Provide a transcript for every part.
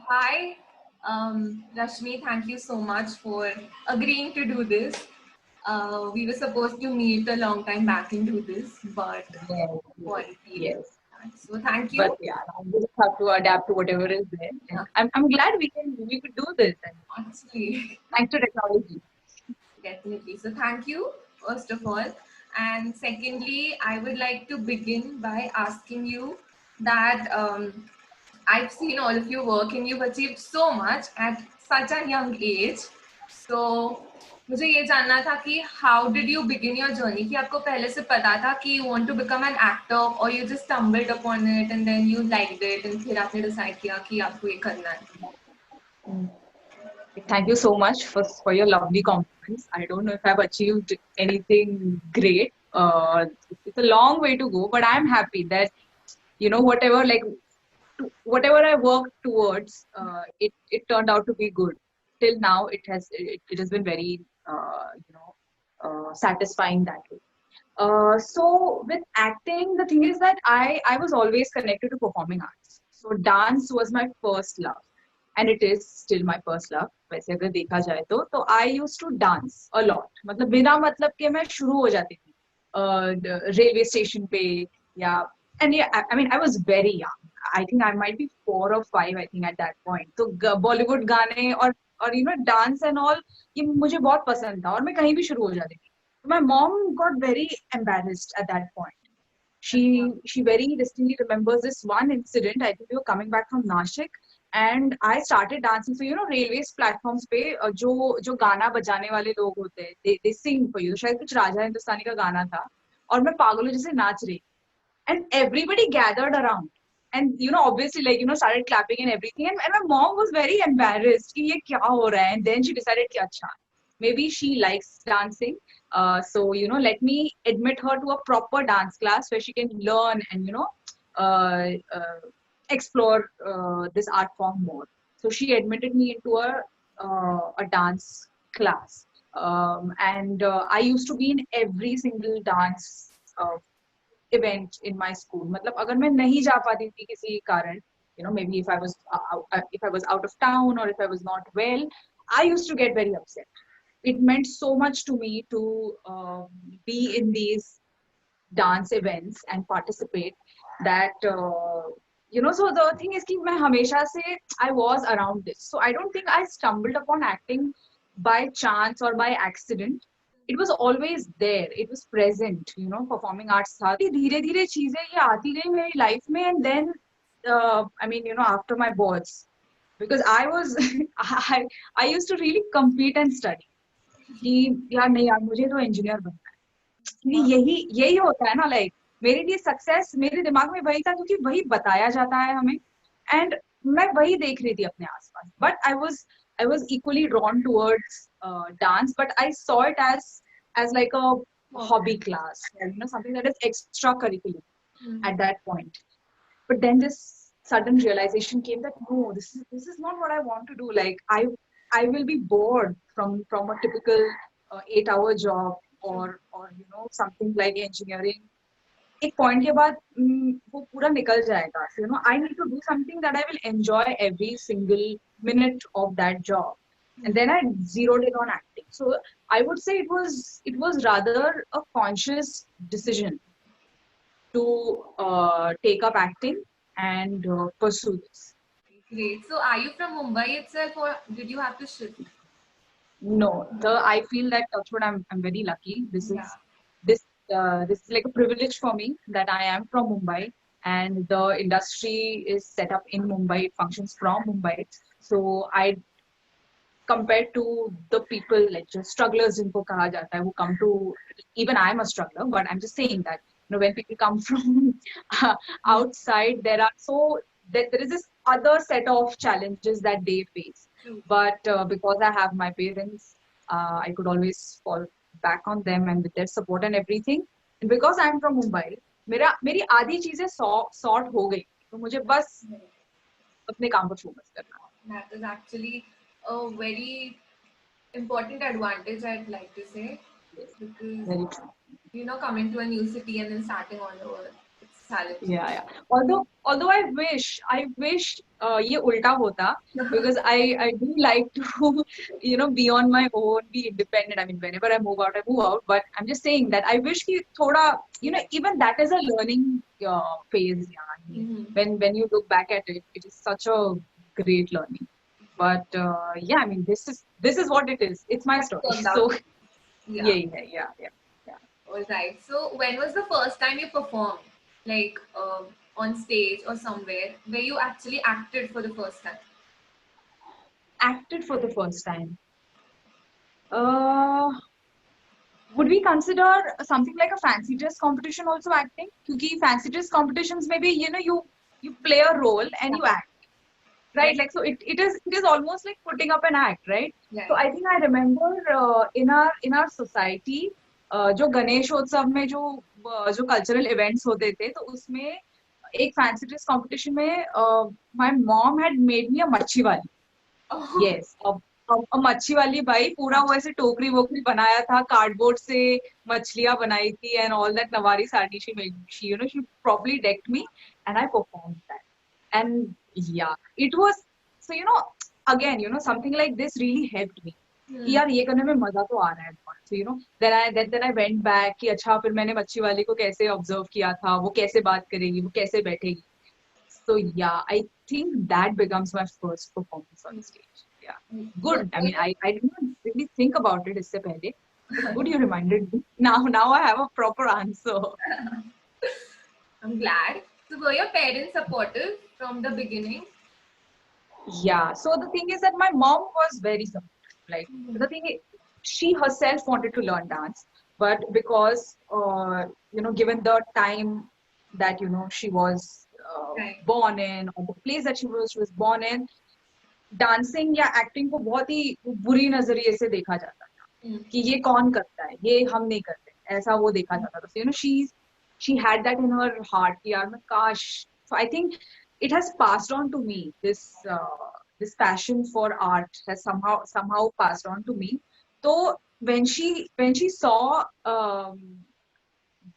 Hi, Rashmi, thank you so much for agreeing to do this. We were supposed to meet a long time back and do this, but Yes, yes, quarantine. yes. So thank But you. yeah, now we just have to adapt to whatever is there. And Uh, I'm glad we could do this. And Actually, thanks to technology. definitely. So thank you, first of all. And secondly, I would like to begin by asking you that I've seen all of your work and you've achieved so much at such a young age. So मुझे ये जानना था कि how did you begin your journey? कि आपको पहले से पता था कि you want to become an actor or you just stumbled upon it and then you liked it and फिर आपने decide किया कि आपको ये करना है. Mm. Thank you so much for your lovely compliments. I don't know if I've achieved anything great. It's a long way to go, but I'm happy that whatever whatever I worked towards, it turned out to be good. Till now, it has been very satisfying that way. So with acting, the thing is that I was always connected to performing arts. So dance was my first love, and it is still my first love. वैसे अगर देखा जाए तो I used to dance a lot. मतलब बिना मतलब के मैं शुरू हो जाती थी रेलवे स्टेशन पे या and yeah, I mean I was very young. I think I might be 4 or 5. I think at that point. तो बॉलीवुड गाने और डांस एंड ऑल ये मुझे बहुत पसंद था और मैं कहीं भी शुरू हो जाती थी. My mom got very embarrassed at that point. She very distinctly remembers this one incident. I think we were coming back from Nashik and I started dancing. So railways platforms पे जो गाना बजाने वाले लोग होते हैं they sing for you. शायद कुछ राजा हिंदुस्तानी का गाना था और मैं पागलों जैसे नाच रही and everybody gathered around and obviously started clapping and everything and my mom was very embarrassed कि ये क्या हो रहा है and then she decided कि अच्छा maybe she likes dancing so let me admit her to a proper dance class where she can learn and uh, uh, explore this art form more. So she admitted me into a dance class and I used to be in every single dance event in my school. मतलब अगर मैं नहीं जा पाती थी किसी कारण, maybe if I was out of town or if I was not well, I used to get very upset. It meant so much to me to be in these dance events and participate that so the thing is कि मैं हमेशा से I was around this, so I don't think I stumbled upon acting by chance or by accident. It was always there, it was present, performing arts था धीरे धीरे चीजें ये आती गई मेरी लाइफ में and then I mean after my boards because I was I used to really compete and study कि यार नहीं यार मुझे तो इंजीनियर बनना है यही यही होता है ना लाइक मेरे लिए सक्सेस मेरे दिमाग में वही था क्योंकि वही बताया जाता है हमें एंड मैं वही देख रही थी अपने आसपास but I was equally drawn towards dance but I saw it as like a hobby class something that is extracurricular at that point but then this sudden realization came that no this is not what I want to do like I will be bored from a typical 8 hour job or something like engineering एक point के बाद वो पूरा निकल जाएगा I need to do something that I will enjoy every single minute of that job and then I zeroed in on acting. So I would say it was rather a conscious decision to take up acting and pursue this. Great. So are you from Mumbai itself or did you have to shift? No, I feel that touchwood, I'm very lucky. Yeah. This is like a privilege for me that I am from Mumbai and the industry is set up in Mumbai. It functions from Mumbai. So I compared to the people like just strugglers जिनको कहा जाता है who come to even I'm a struggler but I'm just saying that when people come from outside there is this other set of challenges that they face but because I have my parents I could always fall back on them and with their support and everything and because I'm from Mumbai मेरी आधी चीजें sort हो गई तो मुझे बस अपने काम पर फोकस करना That is actually a very important advantage, I'd like to say, है because very true coming to a new city and then starting all over, it's challenge. Yeah. Although I wish ये उल्टा होता, because I do like to be on my own, be independent. I mean, whenever I move out. But I'm just saying that I wish कि थोड़ा even that is a learning phase. Yeah, I mean, Mm-hmm. when you look back at it, it is such a great learning. But yeah, I mean, this is what it is. It's my But it story. worked So out. Yeah. yeah. All right. So when was the first time you performed, like on stage or somewhere, where you actually acted for the first time? Acted for the first time. Uh, would we consider something like a fancy dress competition also acting? Because fancy dress competitions, maybe you play a role and you act, Yeah. right? Like, so it is almost like putting up an act, right? So Right. I think I remember in our society, जो गणेशोत्सव में जो cultural events होते थे, तो उसमें एक fancy dress competition में my mom had made me a मच्छी वाली. Oh. यस, अब मच्छी वाली बाई पूरा वो ऐसे टोकरी वोकरी बनाया था, कार्डबोर्ड से मछलियां बनाई थी, and all that nauvari sari she properly decked me and I perform that. And yeah, it was, so again something like this really helped me कि Hmm. यार ये करने में मजा तो आ रहा है बहुत. So then I went back कि अच्छा, फिर मैंने मच्छी वाली को कैसे ऑब्जर्व किया था, वो कैसे बात करेगी, वो कैसे बैठेगी. So yeah, I think that becomes my first performance on stage. Yeah, So good. I mean, I did not really think about it इससे पहले, but good you reminded me. Now I have a proper answer. I'm glad. So were your parents supportive from the beginning? Yeah. So the thing is that my mom was very supportive. Like, the thing is, she herself wanted to learn dance, but because given the time that she was Right. born in, or the place that she was born in, dancing या acting को बहुत ही बुरी नजरिए से देखा जाता था Hmm. कि ये कौन करता है, ये हम नहीं करते, ऐसा वो देखा जाता था. So she had that in her heart कि यार मैं काश. So I think it has passed on to me. This passion for art has somehow passed on to me. So when she saw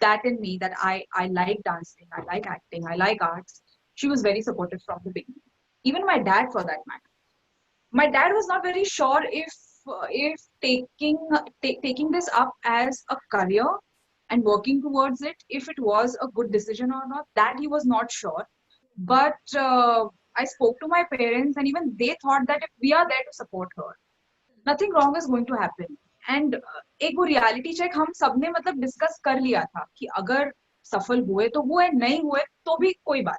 that in me, that I like dancing, I like acting, I like arts, she was very supportive from the beginning. Even my dad, for that matter. My dad was not very sure if taking this up as a career and working towards it, if it was a good decision or not. That he was not sure. But I spoke to my parents, and even they thought that if we are there to support her, nothing wrong is going to happen. And एक वो reality check हम सबने मतलब discuss कर लिया था कि अगर सफल हुए तो हुए, नहीं हुए तो भी कोई बात.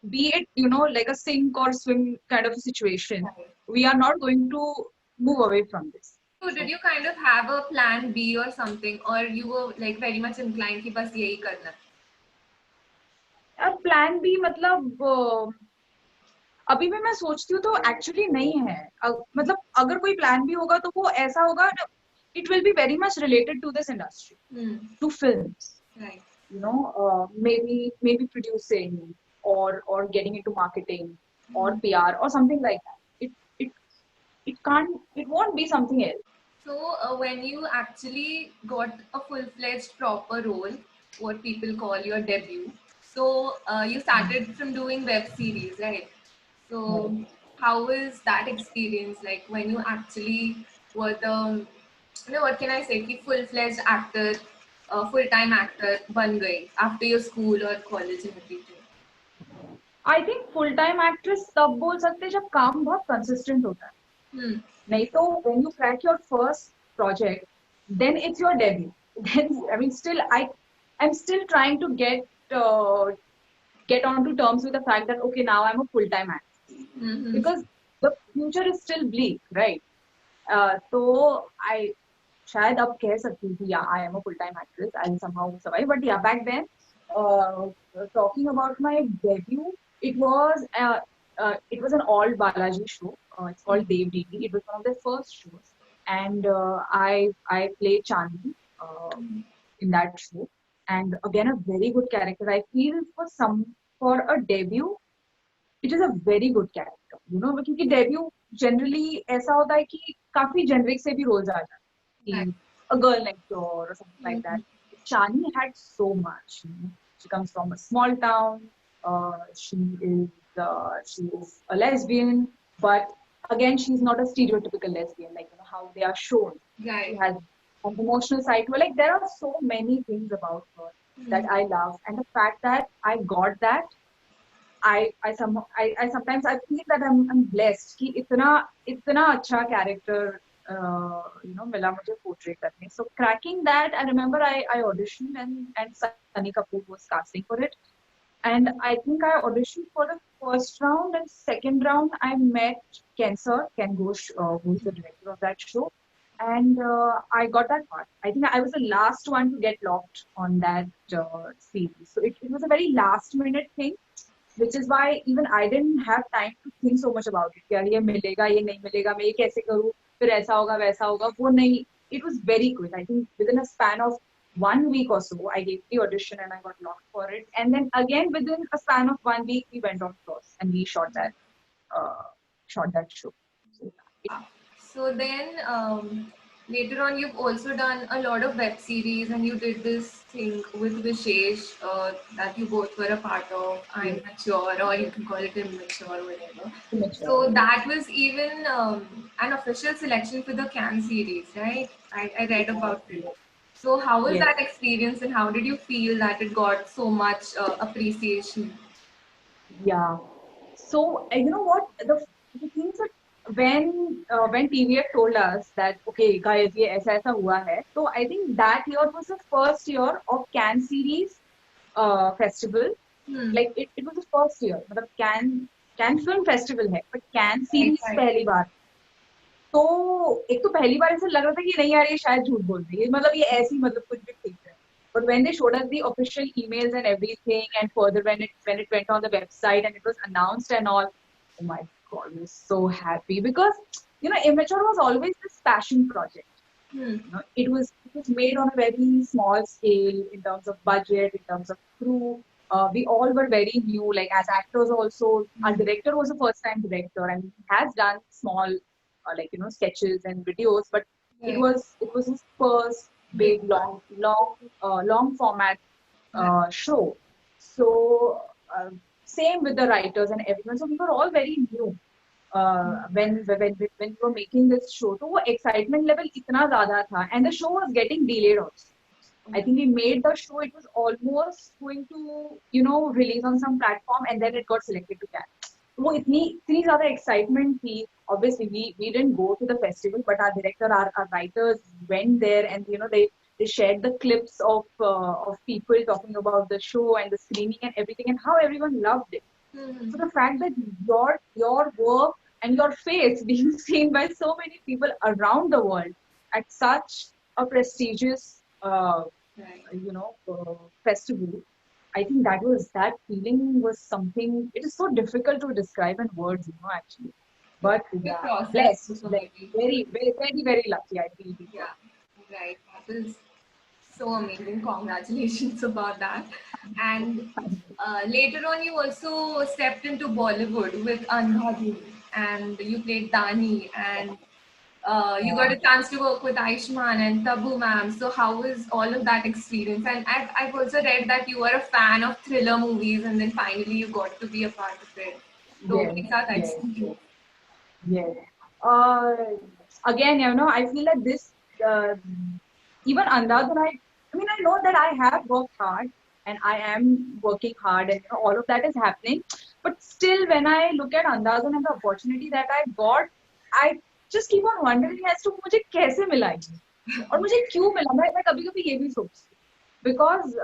Be it like a sink or swim kind of a situation, we are not going to move away from this. So did you kind of have a plan B or something, or you were like very much inclined कि बस यही करना है? अब plan B मतलब अभी भी मैं सोचती हूँ तो एक्चुअली नहीं है. मतलब अगर कोई प्लान बी होगा तो वो ऐसा होगा, it will be very much related to this industry, to films. Right. Maybe producing, or getting into marketing, or PR, or something like that. It won't be something else. So when you actually got a full-fledged proper role, what people call your debut, so you started from doing web series, right? So how was that experience like when you actually were the, what can I say, कि full-fledged actor, full-time actor बन गए after your school or college and everything? I think full time actress तब बोल सकते हैं जब काम बहुत कंसिस्टेंट होता है. नहीं तो when you crack your first project, then it's your debut. Then I mean, I'm still trying to get onto terms with the fact that okay, now I'm a full time actress, because the future is still bleak, right? So I शायद अब कह सकती हूँ yeah, I am a full time actress, I'll somehow survive. But yeah, back then, talking about my debut, it was an all Balaji show. It's called Dev DD. It was one of their first shows, and I played Chandni in that show, and again a very good character. I feel for a debut, it is a very good character. क्योंकि debut generally ऐसा होता है कि काफी generic से भी roles आ जाते हैं, a girl next door or something like that. Chani had so much. She comes from a small town. She is a lesbian, but again, she's not a stereotypical lesbian, like how they are shown. She Right. has an emotional side to her. Like there are so many things about her that Hmm. I love, and the fact that I got that, I sometimes I feel that I'm blessed कि इतना अच्छा character मिला मुझे portray करने. So cracking that, I remember I auditioned and Sunny Kapoor was casting for it. And I think I auditioned for the first round, and second round I met Ken Ghosh, who is the director of that show. And I got that part. I think I was the last one to get locked on that series. So it was a very last minute thing, which is why even I didn't have time to think so much about it. यार ये मिलेगा ये नहीं मिलेगा मैं ये कैसे करूँ फिर ऐसा होगा वैसा होगा वो नहीं. It was very quick. I think within a span of 1 week or so, I gave the audition and I got locked for it. And then again within a span of 1 week, we went on course and we uh, shot that show. So, So then later on, you've also done a lot of web series, and you did this thing with Vishesh that you both were a part of. I'm yeah, mature, or you yeah, can call it immature, whatever. immature. So that was even an official selection for the Cannes series, right? I read Yeah, about it. So how was yeah. that experience, and how did you feel that it got so much appreciation? Yeah. So you know what the things that when TVF told us that okay guys ये ऐसा हुआ है, so I think that year was the first year of Cannes series festival. Hmm. Like it was the first year. मतलब Cannes film festival है, but Cannes Right, series right. पहली बार. तो एक तो पहली बार ऐसा लग रहा था कि नहीं यार ये शायद झूठ बोल रही है मतलब ये ऐसी मतलब कुछ भी ठीक है. But when they showed us the official emails and everything, and further when it went on the website and it was announced and all, oh my god, we were so happy because Immature was always this passion project. Hmm. It was made on a very small scale in terms of budget, in terms of crew. We all were very new, like as actors also. Our director was a first time director and he has done small sketches and videos, but it Right. was it was his first Big big one. long format Right. show. So same with the writers and everyone. So we were all very new when we were making this show. So वो excitement level इतना ज़्यादा था, and the show was getting delayed also. I think we made the show. It was almost going to release on some platform, and then it got selected to Cannes. वो इतनी ज़्यादा excitement थी. Obviously, we didn't go to the festival, but our director, our writers went there, and they shared the clips of people talking about the show and the screening and everything, and how everyone loved it. Hmm. So the fact that your work and your face being seen by so many people around the world at such a prestigious Right. festival, I think that feeling was something. It is so difficult to describe in words, actually. But The yeah, process blessed, also blessed, maybe. very, very, very, very lucky. I feel we were. Yeah, right. That is so amazing. Congratulations about that. And later on, you also stepped into Bollywood with Andhadhun, and you played Dani, and you got Yeah. a chance to work with Aishman and Tabu ma'am. So how was all of that experience? And I've also read that you were a fan of thriller movies, and then finally you got to be a part of it. So Yes, please that yes, experience. yes. Yes. Uh, Again, I feel like this, even Andhadhun, I mean, I know that I have worked hard and I am working hard and all of that is happening. But still, when I look at Andhadhun and the opportunity that I got, I just keep on wondering as to मुझे कैसे मिला ये और मुझे क्यों मिला. मैं कभी-कभी ये भी सोचती हूँ. Because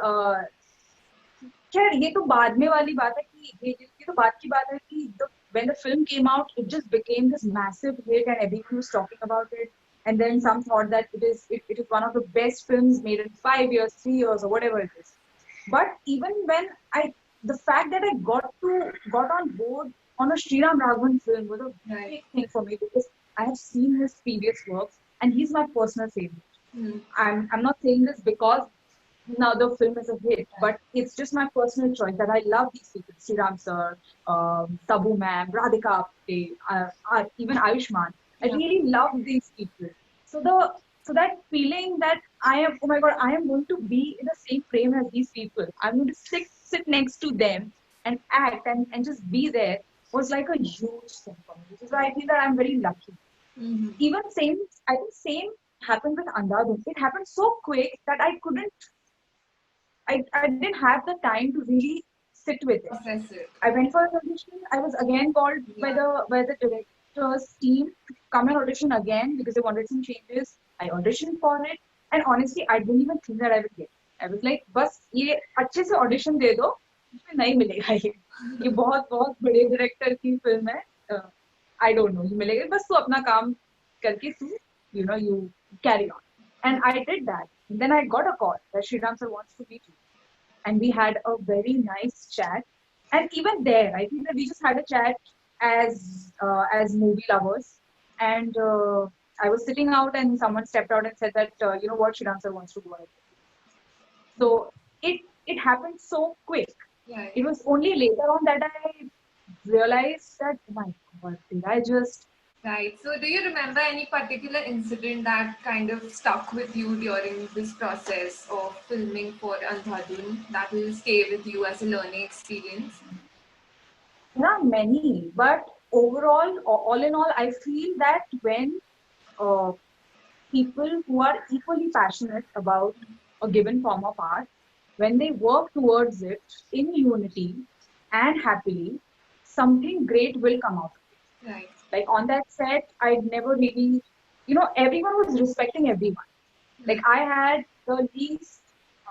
खैर ये तो बाद में वाली बात है कि ये तो बात की बात है कि when the film came out, it just became this massive hit and everyone was talking about it. And then some thought that it is one of the best films made in 5 years, 3 years, or whatever it is. But even when the fact that I got on board on a Sriram Raghavan film was a Right. big thing for me because I have seen his previous works and he's my personal favorite. Hmm. I'm not saying this because now the film is a hit, but it's just my personal choice that I love these people. Sriram sir, Tabu ma'am, Radhika Apte, even Ayushmann. I Yeah. really love these people. So the So that feeling that I am, oh my God, I am going to be in the same frame as these people. I'm going to sit next to them and act and just be there was like a huge thing for me. Which is why I feel that I'm very lucky. Mm-hmm. Even same, I think same happened with Andhadhun. It happened so quick that I didn't have the time to really sit with it. Process it. I went for an audition. I was again called Yeah. by the director's team to come and audition again because they wanted some changes. I auditioned for it, and honestly, I didn't even think that I would get it. I was like, बस ये अच्छे से audition दे दो, इसमें नहीं मिलेगा ये बहुत बहुत बड़े director की film है. I don't know, ये मिलेगा बस तू अपना काम करके तू you carry on. And I did that. And then I got a call that Sriram sir wants to meet you, and we had a very nice chat. And even there, I think that we just had a chat as movie lovers. And I was sitting out, and someone stepped out and said that you know what, Sriram sir wants to go ahead. So it happened so quick. Yeah. It was only later on that I realized that, oh my God, did I just Right. So, do you remember any particular incident that kind of stuck with you during this process of filming for Andhadhun that will stay with you as a learning experience? there are many, but overall, all in all, I feel that when uh, people who are equally passionate about a given form of art, when they work towards it in unity and happily, something great will come out of it. Right. Like on that set, I'd never really, everyone was respecting everyone. Like I had the least,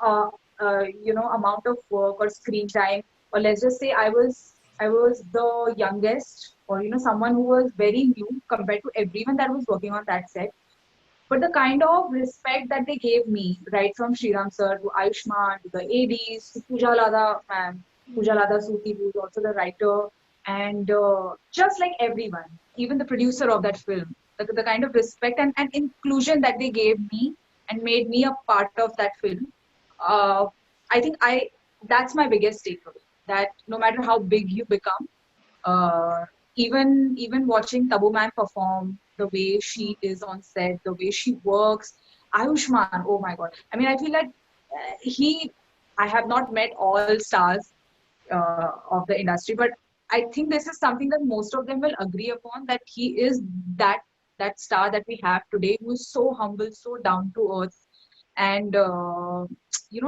uh, amount of work or screen time, or let's just say I was the youngest, or someone who was very new compared to everyone that was working on that set. But the kind of respect that they gave me, right from Sriram sir to Ayushman to the ADs to Pooja Lada ma'am, Pooja Lada Suti, who's also the writer, and just like everyone, even the producer of that film, the kind of respect and inclusion that they gave me and made me a part of that film. Uh, I think that's my biggest takeaway. That no matter how big you become, uh, even watching Tabu Man perform, the way she is on set, the way she works, Ayushman, oh my God. I mean, I feel like I have not met all stars of the industry, but I think this is something that most of them will agree upon, that he is that that star that we have today, who is so humble, so down to earth, and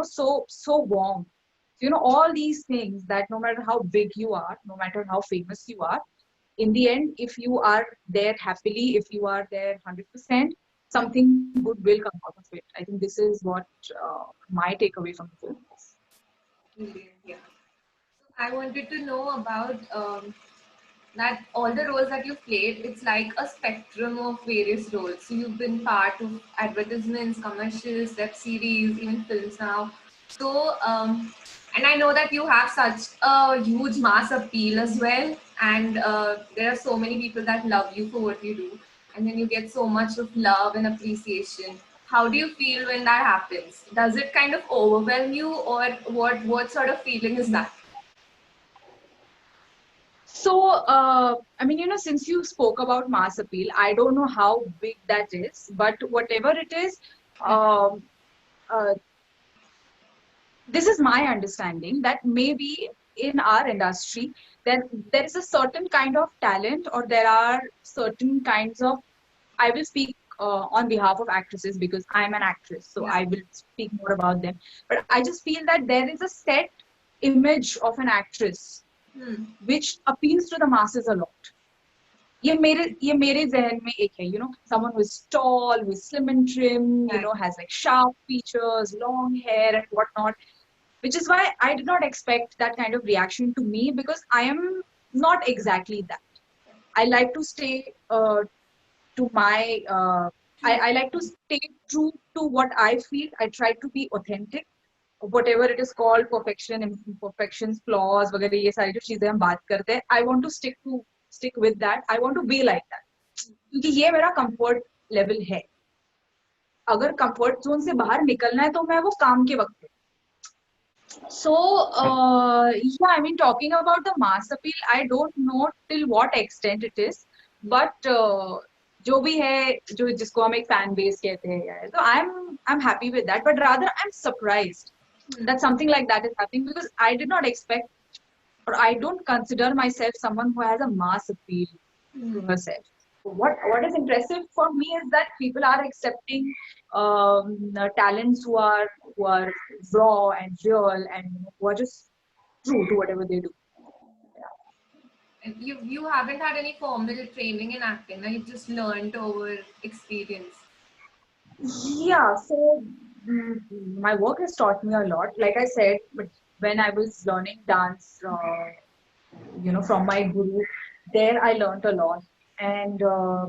so warm. All these things, that no matter how big you are, no matter how famous you are, in the end, if you are there happily, if you are there 100%, something good will come out of it. I think this is what my takeaway from the film is. Brilliant. Yeah. So, I wanted to know about that all the roles that you've played, it's like a spectrum of various roles. So you've been part of advertisements, commercials, web series, even films now. So, and I know that you have such a huge mass appeal as well. And there are so many people that love you for what you do. And then you get so much of love and appreciation. How do you feel when that happens? Does it kind of overwhelm you, or what sort of feeling is that? So, I mean, since you spoke about mass appeal, I don't know how big that is, but whatever it is, um, uh, this is my understanding that maybe in our industry, there is a certain kind of talent, or there are certain kinds of, I will speak on behalf of actresses because I'm an actress, so Yeah. I will speak more about them. But I just feel that there is a set image of an actress Hmm. which appeals to the masses a lot. ये मेरे जहन में एक है, someone who is tall, who is slim and trim, Right. has like sharp features, long hair and whatnot, which is why I did not expect that kind of reaction to me, because I am not exactly that. I like to stay to my I like to stay true to what I feel. I try to be authentic, whatever it is called, perfection, imperfections, flaws, वगैरह ये सारी जो चीजें हम बात करते हैं, I want to stick with that. I want to be like that, क्योंकि ये मेरा comfort level है. अगर comfort zone से बाहर निकलना है तो मैं वो काम के वक्त पे. So, yeah, I mean, talking about the mass appeal, I don't know till what extent it is, but जो भी है, जो जिसको हम एक फैन बेस कहते हैं, तो I'm happy with that, but rather I'm surprised that something like that is happening, because I did not expect, or I don't consider myself someone who has a mass appeal to herself. What is impressive for me is that people are accepting talents who are raw and real, and who are just true to whatever they do. You haven't had any formal training in acting, no? You've just learned over experience. Yeah, so my work has taught me a lot. Like I said, but when I was learning dance, from my guru, there I learned a lot. And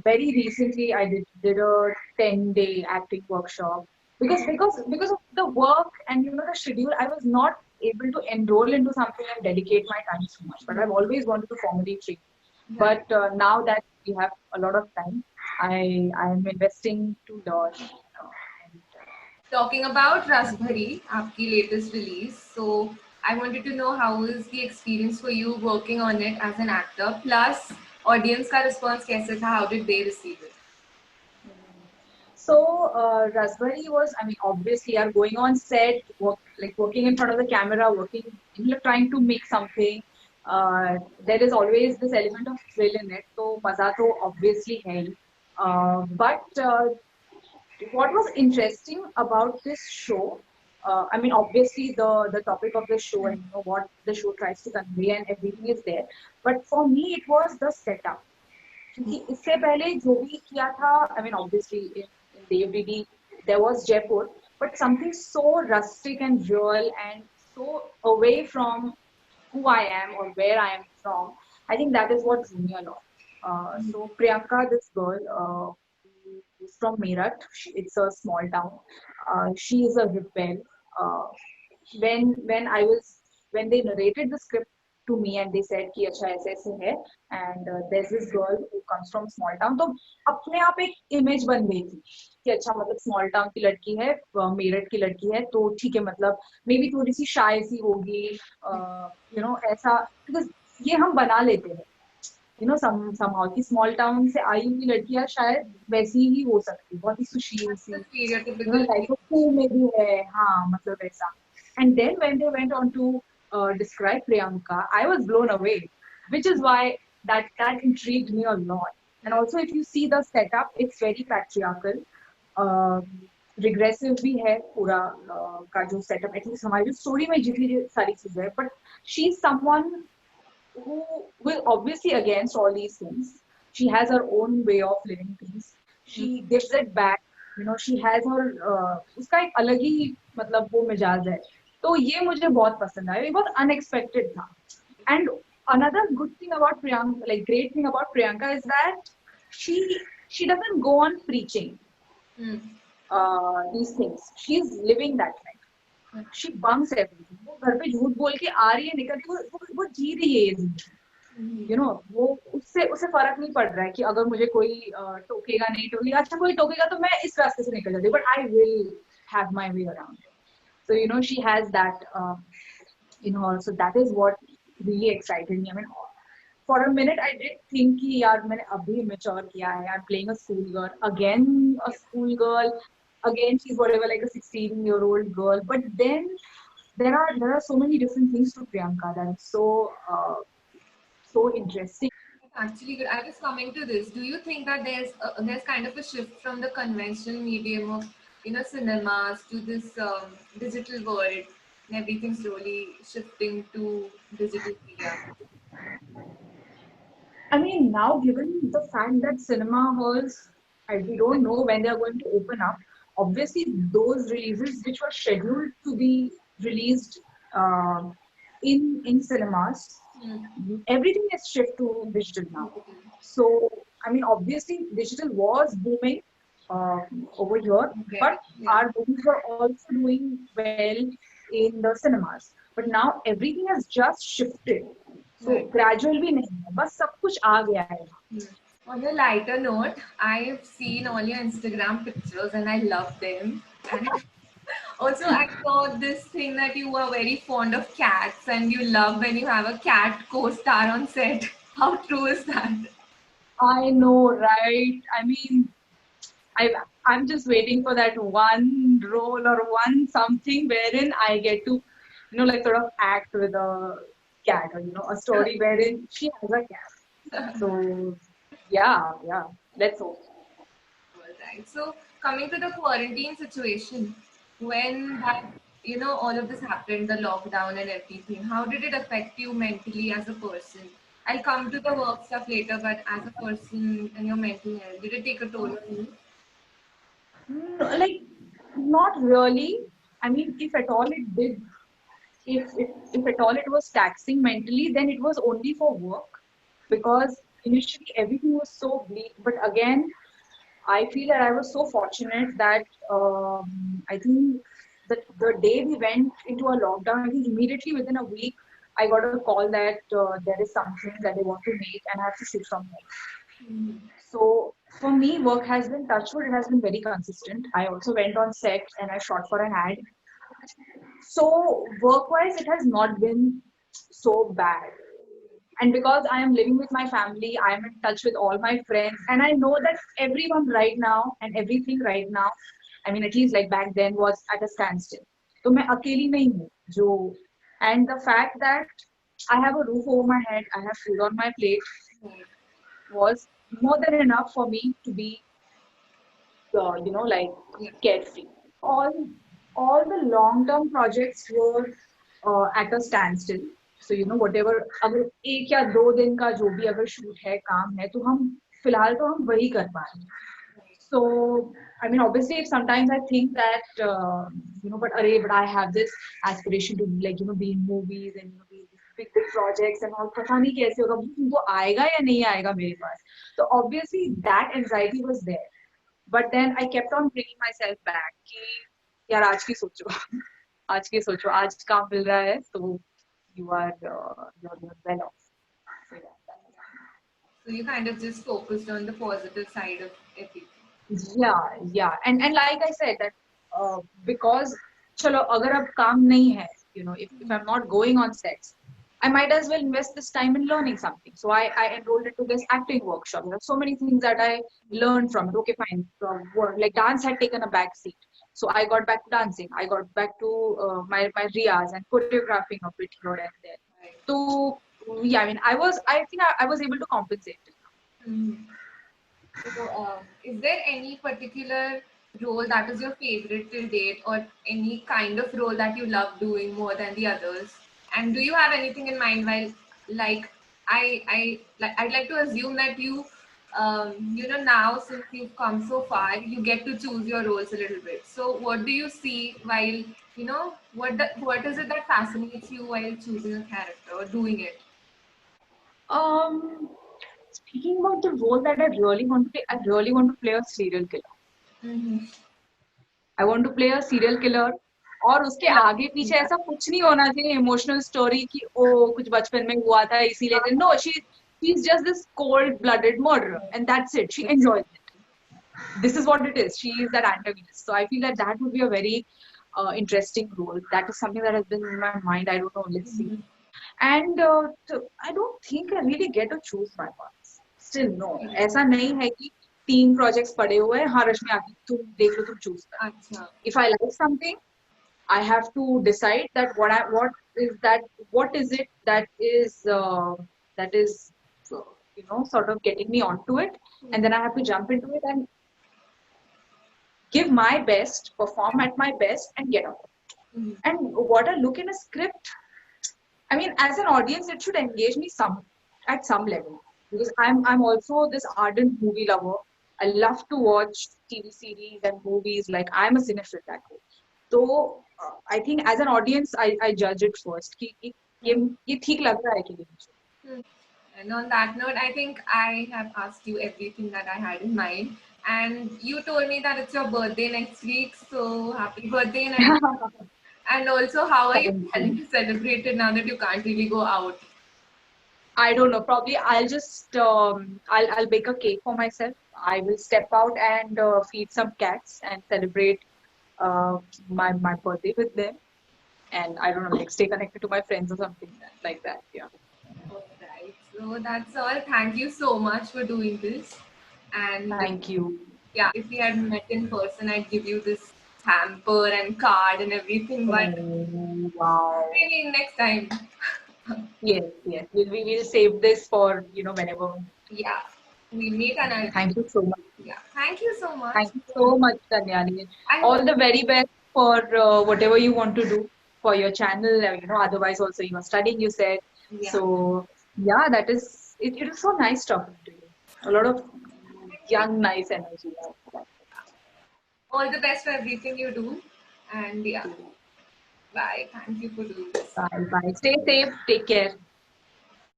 very recently, I did a 10-day acting workshop, because of the work and the schedule. I was not able to enroll into something and dedicate my time so much. But I've always wanted to formally train. But now that we have a lot of time, I am investing to learn. And, Talking about Rasbhari, आपकी latest release, so I wanted to know how was the experience for you working on it as an actor, plus audience का response कैसे था, how did they receive it? So Raspberry was, I mean, obviously, I'm going on set, working in front of the camera, trying to make something. There is always this element of thrill in it. So maza to obviously hai. But what was interesting about this show, I mean, obviously the topic of the show and what the show tries to convey and everything is there. But for me, it was the setup. क्योंकि इससे पहले जो भी किया था, I mean, obviously in Devdidi there was Jaipur, but something so rustic and real and so away from who I am or where I am from. I think that is what drew me a lot. So Priyanka, this girl, who's from Meerut, it's a small town. She is a rebel. Uh, when I was when they narrated the script to me and they said कि अच्छा ऐसे ऐसे है, and there's this girl who comes from small town, तो अपने आप एक image बन गई थी कि अच्छा मतलब स्मॉल टाउन की लड़की है, मेरठ की लड़की है, तो ठीक है, मतलब मे बी थोड़ी सी शाय सी होगी, ऐसा, बिकॉज ये हम बना लेते हैं, somehow कि स्मॉल टाउन से आई हुई लड़कियां शायद वैसी ही हो सकती, बहुत ही सुशील सी, Stereotypical. लाइक वो में भी है, हाँ, मतलब ऐसा. And then when they went on to describe Priyanka, I was blown away, which is why that intrigued me a lot. And also, if you see the setup, it's very patriarchal. Regressive भी है पूरा का जो setup, at least हमारी story में जितनी सारी चीजें है, but she's someone who will obviously against all these things. She has her own way of living things. She gives it back. She has her उसका एक अलग ही मतलब वो मिजाज है. तो ये मुझे बहुत पसंद आया, ये बहुत अनएक्सपेक्टेड था. And another good thing about Priyanka, like great thing about Priyanka, is that she doesn't go on preaching these things. She's living that life. She bunks everything. वो घर पे झूठ बोल के आ रही है, निकल के वो जी रही है ये जिंदगी. वो उससे फर्क नहीं पड़ रहा है कि अगर मुझे कोई टोकेगा नहीं टोकेगा, अच्छा कोई टोकेगा तो मैं इस रास्ते से निकल जाती हूँ, but I will have my way around it. So she has that in her. So that is what really excited me. I mean, for a minute I did think कि यार मैंने अभी mature किया है. I'm playing a school girl again, a school girl again. She's whatever, like a 16-year-old girl. But then there are so many different things to Priyanka that is so interesting. Actually, good. I was coming to this. Do you think that there's kind of a shift from the conventional medium of cinemas to this digital world, and everything slowly shifting to digital media? I mean, now given the fact that cinema halls, we don't know when they are going to open up. Obviously, those releases which were scheduled to be released in cinemas, everything is shifted to digital now. So, I mean, obviously, digital was booming over here, but our movies were also doing well in the cinemas. But now everything has just shifted. So gradual भी नहीं है, बस सब कुछ आ गया है. On a lighter note, I've seen all your Instagram pictures and I love them. And also, I saw this thing that you were very fond of cats and you love when you have a cat co-star on set. How true is that? I know, right? I mean, I I'm just waiting for that one role or one something wherein I get to, like sort of act with a cat, or a story wherein she has a cat. So yeah, yeah. Let's hope. Right. So coming to the quarantine situation, when that all of this happened, the lockdown and everything, how did it affect you mentally as a person? I'll come to the work stuff later, but as a person and your mental health, did it take a toll on you? Like, not really. I mean, if at all it did, if at all it was taxing mentally, then it was only for work, because initially everything was so bleak. But again, I feel that I was so fortunate that I think that the day we went into a lockdown, I think immediately within a week, I got a call that there is something that they want to make and I have to shoot from home. Mhm. So for me, work has been touchwood. It has been very consistent. I also went on set and I shot for an ad. So work-wise, it has not been so bad. And because I am living with my family, I am in touch with all my friends, and I know that everyone right now and everything right now, I mean, at least like back then, was at a standstill. So मैं अकेली नहीं हूँ जो, and the fact that I have a roof over my head, I have food on my plate, Right. was more than enough for me to be, like Yeah. carefree. all all the long term projects were at a standstill. So whatever, अगर एक या दो दिन का जो भी अगर shoot है, काम है, तो हम फिलहाल तो हम वही कर पा रहे हैं. So I mean, obviously, if sometimes I think that but I have this aspiration to like be in movies and these big projects and all. पता नहीं कैसे होगा, वो आएगा या नहीं आएगा मेरे पास. So obviously that anxiety was there. But then I kept on bringing myself back कि यार आज की सोचो, आज की सोचो, आज काम मिल रहा है, तो you're well off. So So you kind of just focused on the positive side of everything. yeah. And like I said that because चलो अगर अब काम नहीं है, if I'm not going on sets, I might as well invest this time in learning something. So I enrolled into this acting workshop. There are so many things that I learned from it. Okay, fine. Like dance had taken a back seat. So I got back to dancing. I got back to my riyas and choreographing of it here and there. Right. So yeah, I mean, I think I was able to compensate. Mhm. So, is there any particular role that is your favorite till date, or any kind of role that you love doing more than the others? And do you have anything in mind? While, like, I'd like to assume that you, now since you've come so far, you get to choose your roles a little bit. So, what do you see while, what is it that fascinates you while choosing a character or doing it? Um, Speaking about the role that I really want to play, I really want to play a serial killer. Mm-hmm. I want to play a serial killer. और उसके आगे पीछे ऐसा कुछ नहीं होना चाहिए emotional story कि ओ कुछ बचपन में हुआ था इसीलिए. No, she's just this cold blooded murderer and that's it. She enjoys it. This is what it is. She is that antagonist. So I feel that that would be a very interesting role. That is something that has been in my mind. I don't know. Let's see. And I don't think I really get to choose my parts. Still no. ऐसा नहीं है कि 3 projects पड़े हुए हैं, हाँ रश्मि आके तुम देख लो, तुम choose कर. अच्छा. If I like something, I have to decide that what is it that is sort of getting me onto it, and then I have to jump into it and give my best, perform at my best, and get out. Mhm. And what I look in a script, I mean, as an audience, it should engage me at some level, because I'm also this ardent movie lover. I love to watch TV series and movies. Like I'm a cinephile that way. So I think as an audience, I judge it first. कि ये ठीक लग रहा है कि नहीं मुझे. And on that note, I think I have asked you everything that I had in mind. And you told me that it's your birthday next week. So happy birthday. And also, how are you Thank planning you. to celebrate it now that you can't really go out? I don't know. Probably I'll just I'll bake a cake for myself. I will step out and feed some cats and celebrate uh, my birthday with them. And I don't know, like stay connected to my friends or something like that. Yeah. Right. So that's all. Thank you so much for doing this. And Thank you. yeah, if we had met in person, I'd give you this hamper and card and everything. But Oh, wow. maybe next time. Yes, yes. We will save this for, whenever. Yeah, we meet and I'll give Thank you. you so much. Yeah, thank you so much. Thank you so much, Kanyani. I hope. All the very best for whatever you want to do for your channel. Otherwise also you are studying, you said. Yeah, So yeah, it is so nice talking to you. A lot of thank you. young, nice energy. All the best for everything you do. And yeah, Thank you. bye. Thank you for doing this. Bye bye. Stay safe. Take care.